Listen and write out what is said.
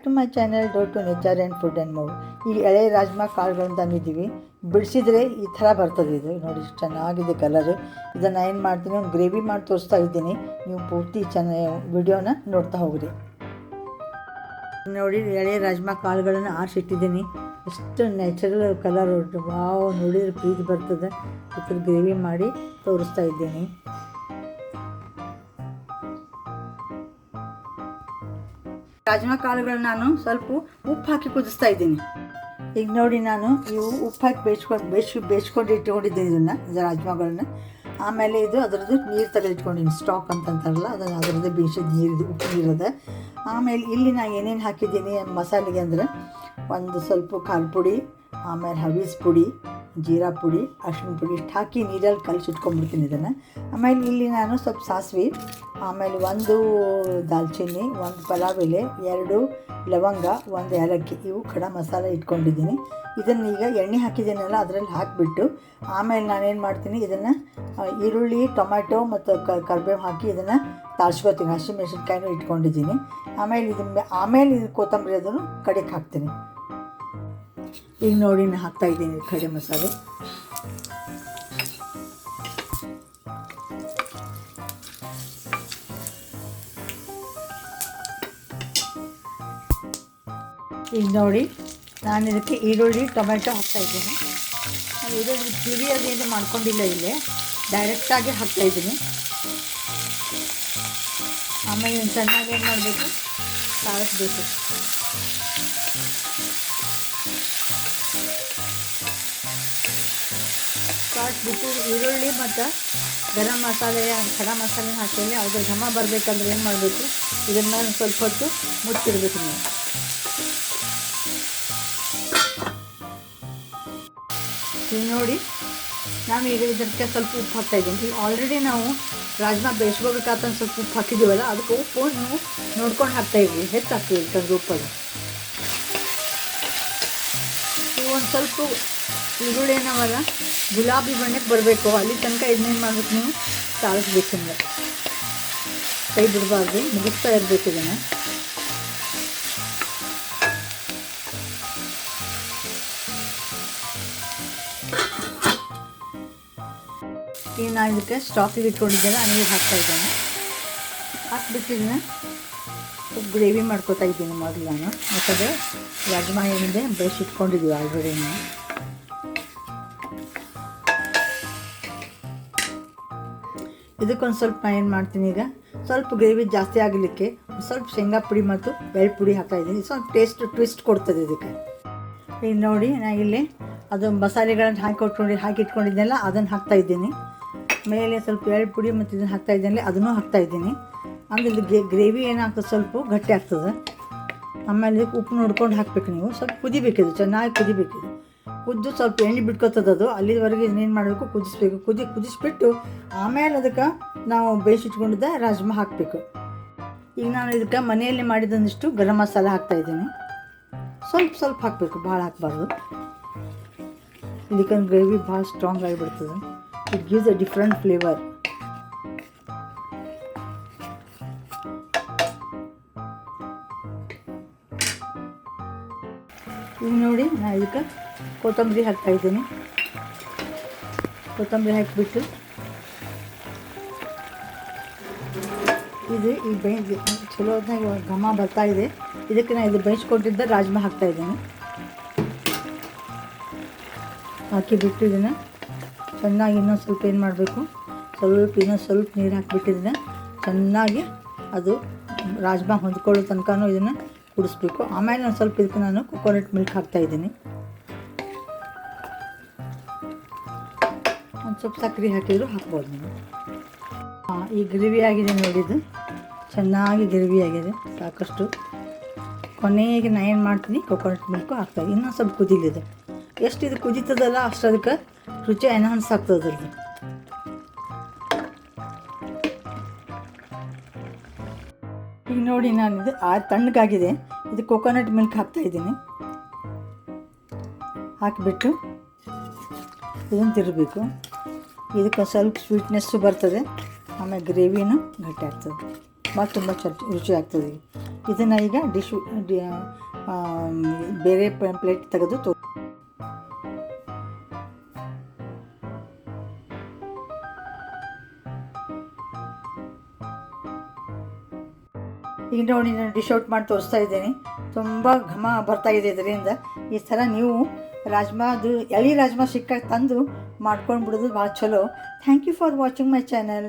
To my channel do to nature and food and move. ಈ ಎಳೆ ರಾಜ್ಮಾ ಕಾಳುಗಳನ್ನು ತಂದಿದ್ದೀವಿ. ಬಿಡಿಸಿದ್ರೆ ಈ ಥರ ಬರ್ತದೆ. ಇದು ನೋಡಿ ಚೆನ್ನಾಗಿದೆ ಕಲರು. ಇದನ್ನು ಏನು ಮಾಡ್ತೀನಿ, ಒಂದು ಗ್ರೇವಿ ಮಾಡಿ ತೋರಿಸ್ತಾ ಇದ್ದೀನಿ. ನೀವು ಪೂರ್ತಿ ವಿಡಿಯೋನ ನೋಡ್ತಾ ಹೋಗ್ರಿ. ನೋಡಿ, ಎಳೆ ರಾಜ್ಮಾ ಕಾಳುಗಳನ್ನು ಆರಿಸಿಟ್ಟಿದ್ದೀನಿ. ಎಷ್ಟು ನ್ಯಾಚುರಲ್ ಕಲರ್, ವಾವ್, ನೋಡಿದ್ರೆ ಪ್ರೀತಿ ಬರ್ತದೆ. ಇದ್ರ ಗ್ರೇವಿ ಮಾಡಿ ತೋರಿಸ್ತಾ ಇದ್ದೀನಿ. ರಾಜ್ಮಾ ಕಾಳುಗಳನ್ನ ನಾನು ಸ್ವಲ್ಪ ಉಪ್ಪು ಹಾಕಿ ಕುದಿಸ್ತಾ ಇದ್ದೀನಿ. ಈಗ ನೋಡಿ, ನಾನು ಇವು ಉಪ್ಪು ಹಾಕಿ ಬೇಯಿಸ್ಕೊಂಡು ಇಟ್ಕೊಂಡಿದ್ದೀನಿ ಇದನ್ನು ರಾಜ್ಮಾಗಳನ್ನ. ಆಮೇಲೆ ಇದು ಅದರದ್ದು ನೀರು ತೆಗೆದಿಟ್ಕೊಂಡಿದ್ದೀನಿ, ಸ್ಟಾಕ್ ಅಂತಂತಾರಲ್ಲ, ಅದರದ್ದು ಬೇಯಿಸಿದ ನೀರಿದು ಉಪ್ಪು ನೀರದ. ಆಮೇಲೆ ಇಲ್ಲಿ ನಾನು ಏನೇನು ಹಾಕಿದ್ದೀನಿ ಮಸಾಲೆಗೆ ಅಂದರೆ, ಒಂದು ಸ್ವಲ್ಪ ಖಾರ ಪುಡಿ, ಆಮೇಲೆ ಹವೀಸ್ ಪುಡಿ, ಜೀರಾ ಪುಡಿ, ಅರಿಶಿನ ಪುಡಿ ಇಷ್ಟು ಹಾಕಿ ನೀರಲ್ಲಿ ಕಲಸಿಟ್ಕೊಂಡ್ಬಿಡ್ತೀನಿ ಇದನ್ನು. ಆಮೇಲೆ ಇಲ್ಲಿ ನಾನು ಸ್ವಲ್ಪ ಸಾಸಿವೆ, ಆಮೇಲೆ ಒಂದು ದಾಲ್ಚಿನ್ನಿ, ಒಂದು ಪಲಾವ್ ಎಲೆ, 2 ಲವಂಗ, 1 ಏಲಕ್ಕಿ, ಇವು ಖಡಾ ಮಸಾಲೆ ಇಟ್ಕೊಂಡಿದ್ದೀನಿ. ಇದನ್ನು ಈಗ ಎಣ್ಣೆ ಹಾಕಿದ್ದೀನಲ್ಲ ಅದರಲ್ಲಿ ಹಾಕಿಬಿಟ್ಟು ಆಮೇಲೆ ನಾನೇನು ಮಾಡ್ತೀನಿ, ಇದನ್ನು ಈರುಳ್ಳಿ, ಟೊಮ್ಯಾಟೊ ಮತ್ತು ಕರಿಬೇವು ಹಾಕಿ ಇದನ್ನು ತಾಳ್ಸ್ಕೊತೀನಿ. ಹಸಿಮೆಣಸಿನ್ಕಾಯಿನೂ ಇಟ್ಕೊಂಡಿದ್ದೀನಿ. ಆಮೇಲೆ ಇದು ಕೊತ್ತಂಬರಿ ಅದನ್ನು ಕಡೆಗೆ ಹಾಕ್ತೀನಿ. ಈಗ ನೋಡಿ, ನಾನು ಹಾಕ್ತಾಯಿದ್ದೀನಿ ಕಡೆ ಮಸಾಲೆ. ಈಗ ನೋಡಿ, ನಾನು ಇದಕ್ಕೆ ಈರುಳ್ಳಿ, ಟೊಮೆಟೊ ಹಾಕ್ತಾಯಿದ್ದೀನಿ. ನಾನು ಈರುಳ್ಳಿ ಪ್ಯೂರಿ ಅದೇನು ಮಾಡ್ಕೊಂಡಿಲ್ಲ, ಇಲ್ಲೇ ಡೈರೆಕ್ಟಾಗಿ ಹಾಕ್ತಾಯಿದ್ದೀನಿ. ಆಮೇಲೆ ಚೆನ್ನಾಗಿ ಏನು ಮಾಡಬೇಕು, ಸಾರಿಸ್ಬೇಕು. ಸಾರಿಸ್ಬಿಟ್ಟು ಈರುಳ್ಳಿ ಮತ್ತು ಗರಂ ಮಸಾಲೆ, ಖಡಾ ಮಸಾಲೆ ಹಾಕಿ ಅದ್ರ ಘಮ ಬರಬೇಕಂದ್ರೆ ಏನು ಮಾಡಬೇಕು, ಇದನ್ನು ಸ್ವಲ್ಪ ಹೊತ್ತು ಮುಚ್ಚಿಡಬೇಕು ನೀವು. ಈಗ ನೋಡಿ, ನಾನು ಈಗ ಇದಕ್ಕೆ ಸ್ವಲ್ಪ ಉಪ್ಪು ಹಾಕ್ತಾಯಿದ್ದೀನಿ. ಈಗ ಆಲ್ರೆಡಿ ನಾವು ರಾಜ್ಮಾ ಬೇಯಿಸ್ಕೋಬೇಕಾದ ಸ್ವಲ್ಪ ಉಪ್ಪು ಹಾಕಿದ್ದೀವಲ್ಲ, ಅದಕ್ಕೆ ಉಪ್ಪು ನೀವು ನೋಡ್ಕೊಂಡು ಹಾಕ್ತಾಯಿದ್ವಿ, ಹೆಚ್ಚು ಹಾಕ್ತೀವಿ ಯಾಕಂದ್ರೆ ಉಪ್ಪಲ್ಲಿ. ಈಗ ಒಂದು ಸ್ವಲ್ಪ ಈರುಳ್ಳಿ ಏನವಲ್ಲ ಗುಲಾಬಿ ಬಣ್ಣಕ್ಕೆ ಬರಬೇಕು, ಅಲ್ಲಿ ತನಕ ಇದನ್ನೇನು ಮಾಡಬೇಕು, ನೀವು ಸಾರಿಸ್ಬೇಕಂದ್ರೆ ಕೈ ಬಿಡಬಾರ್ದು, ಮುಗಿಸ್ತಾ ಇರಬೇಕು ಇದನ್ನು. ಈಗ ನಾನು ಇದಕ್ಕೆ ಸ್ಟಾಕಿಗೆ ಇಟ್ಕೊಂಡಿದ್ದೇನೆ, ನೀರು ಹಾಕ್ತಾಯಿದ್ದೇನೆ. ಹಾಕ್ಬಿಟ್ಟಿದ್ದೀನಿ, ಗ್ರೇವಿ ಮಾಡ್ಕೊತಾ ಇದ್ದೀನಿ ಮೊದಲು ನಾನು. ಯಾಕಂದರೆ ರಾಜ್ಮಾ ಏನಿದೆ ಬೇಯಿಸಿಟ್ಕೊಂಡಿದ್ದೀವಿ ಆಲ್ರೆಡಿ. ಇದಕ್ಕೊಂದು ಸ್ವಲ್ಪ ನಾನು ಏನು ಮಾಡ್ತೀನಿ, ಈಗ ಸ್ವಲ್ಪ ಗ್ರೇವಿ ಜಾಸ್ತಿ ಆಗಲಿಕ್ಕೆ ಸ್ವಲ್ಪ ಶೇಂಗಾ ಪುಡಿ ಮತ್ತು ಬೆಳ್ಳುಳ್ಳಿ ಪುಡಿ ಹಾಕ್ತಾಯಿದ್ದೀನಿ. ಸ್ವಲ್ಪ ಟ್ವಿಸ್ಟ್ ಕೊಡ್ತದೆ ಇದಕ್ಕೆ. ಈಗ ನೋಡಿ, ನಾನು ಇಲ್ಲಿ ಅದು ಮಸಾಲೆಗಳನ್ನು ಹಾಕಿಟ್ಕೊಂಡಿದ್ದೆನಲ್ಲ ಅದನ್ನು ಹಾಕ್ತಾಯಿದ್ದೀನಿ. ಮೇಲೆ ಸ್ವಲ್ಪ ಎಳ್ಳು ಪುಡಿ ಮತ್ತು ಇದನ್ನು ಹಾಕ್ತಾಯಿದ್ದೇನೆ, ಅದನ್ನು ಹಾಕ್ತಾಯಿದ್ದೀನಿ. ಅಂದರೆ ಇದು ಗ್ರೇವಿ ಏನಾಗ್ತದೆ, ಸ್ವಲ್ಪ ಗಟ್ಟಿ ಆಗ್ತದೆ. ಆಮೇಲೆ ಇದಕ್ಕೆ ಉಪ್ಪು ನೋಡ್ಕೊಂಡು ಹಾಕಬೇಕು ನೀವು. ಸ್ವಲ್ಪ ಕುದಿಬೇಕಿದು, ಚೆನ್ನಾಗಿ ಕುದಿಬೇಕಿದು. ಕುದ್ದು ಸ್ವಲ್ಪ ಎಣ್ಣೆ ಬಿಟ್ಕೊತದ ಅದು. ಅಲ್ಲಿವರೆಗೆ ಇನ್ನೇನು ಮಾಡಬೇಕು, ಕುದಿಸ್ಬೇಕು. ಕುದಿಸ್ಬಿಟ್ಟು ಆಮೇಲೆ ಅದಕ್ಕೆ ನಾವು ಬೇಯಿಸಿಟ್ಕೊಂಡಿದ್ದ ರಾಜ್ಮಾ ಹಾಕಬೇಕು. ಈಗ ನಾನು ಇದಕ್ಕೆ ಮನೆಯಲ್ಲಿ ಮಾಡಿದಂದಿಷ್ಟು ಗರಂ ಮಸಾಲೆ ಹಾಕ್ತಾಯಿದ್ದೀನಿ. ಸ್ವಲ್ಪ ಹಾಕಬೇಕು, ಭಾಳ ಹಾಕಬಾರ್ದು. ಇದಕ್ಕೆ ಗ್ರೇವಿ ಭಾಳ ಸ್ಟ್ರಾಂಗ್ ಆಗಿಬಿಡ್ತದೆ. It gives a different flavour. ಈಗ ನೋಡಿ, ನಾನು ಇದಕ್ಕೆ ಕೊತ್ತಂಬರಿ ಹಾಕ್ತಾಯಿದ್ದೀನಿ. ಕೊತ್ತಂಬರಿ ಹಾಕಿಬಿಟ್ಟು ಇದು ಈಗ ಚಲೋ ಹೊತ್ನಾಗ ಘಮ ಬರ್ತಾಯಿದೆ. ಇದಕ್ಕೆ ನಾನು ಇದು ಬೇಯಿಸ್ಕೊಟ್ಟಿದ್ದ ರಾಜ್ಮಾ ಹಾಕ್ತಾಯಿದ್ದೀನಿ. ಹಾಕಿಬಿಟ್ಟು ಇದನ್ನು ಚೆನ್ನಾಗಿ ಇನ್ನೊಂದು ಸ್ವಲ್ಪ ಏನು ಮಾಡಬೇಕು, ಇನ್ನೊಂದು ಸ್ವಲ್ಪ ನೀರು ಹಾಕಿಬಿಟ್ಟಿದ್ದನ್ನು ಚೆನ್ನಾಗಿ ಅದು ರಾಜ್ಮಾ ಹೊಂದ್ಕೊಳ್ಳೋ ತನಕನೂ ಇದನ್ನು ಕುಡಿಸ್ಬೇಕು. ಆಮೇಲೆ ಒಂದು ಸ್ವಲ್ಪ ಇದಕ್ಕೆ ನಾನು ಕೊಕೊನಟ್ ಮಿಲ್ಕ್ ಹಾಕ್ತಾಯಿದ್ದೀನಿ. ಒಂದು ಸ್ವಲ್ಪ ಸಕ್ಕರೆ ಹಾಕಿದ್ರು ಹಾಕ್ಬೋದು ನೀವು. ಈ ಗ್ರೇವಿ ಆಗಿದೆ ನೋಡಿದ್ದು, ಚೆನ್ನಾಗಿ ಗ್ರೇವಿ ಆಗಿದೆ ಸಾಕಷ್ಟು. ಕೊನೆಗೆ ನಾನು ಏನು ಮಾಡ್ತೀನಿ, ಕೊಕೊನಟ್ ಮಿಲ್ಕು ಹಾಕ್ತಾಯಿದ್ದೀನಿ. ಇನ್ನೊಂದು ಸ್ವಲ್ಪ ಕುದಿಲಿದೆ. ಎಷ್ಟು ಇದು ಕುದೀತದಲ್ಲ ಅಷ್ಟು ಅದಕ್ಕೆ ರುಚಿ ಎನ್ಹಾನ್ಸ್ ಆಗ್ತದೆ ಅದ್ರದ್ದು. ಈಗ ನೋಡಿ, ನಾನು ಇದು ತಣ್ಣಗಾಗಿದೆ. ಇದು ಕೊಕೊನಟ್ ಮಿಲ್ಕ್ ಹಾಕ್ತಾಯಿದ್ದೀನಿ. ಹಾಕಿಬಿಟ್ಟು ಇದನ್ನು ತಿರುಗಬೇಕು. ಇದಕ್ಕೆ ಸ್ವಲ್ಪ ಸ್ವೀಟ್ನೆಸ್ಸು ಬರ್ತದೆ. ಆಮೇಲೆ ಗ್ರೇವಿನೂ ಗಟ್ಟಿ ಆಗ್ತದೆ, ಮತ್ತು ತುಂಬ ರುಚಿ ಆಗ್ತದೆ. ಇದನ್ನು ಈಗ ಬೇರೆ ಪ್ಲೇಟ್ ತೆಗೆದು ಈಗ ನೋಡಿ ನಾನು ಡಿಶ್ ಔಟ್ ಮಾಡಿ ತೋರಿಸ್ತಾ ಇದ್ದೀನಿ. ತುಂಬ ಘಮ ಬರ್ತಾಯಿದೆ ಇದರಿಂದ. ಈ ಥರ ನೀವು ರಾಜ್ಮಾದು ಎಳೆ ರಾಜ್ಮಾ ಸಿಕ್ಕಾಗ ತಂದು ಮಾಡ್ಕೊಂಡು ಬಿಡೋದು ಭಾಳ ಚಲೋ. Thank you for watching my channel.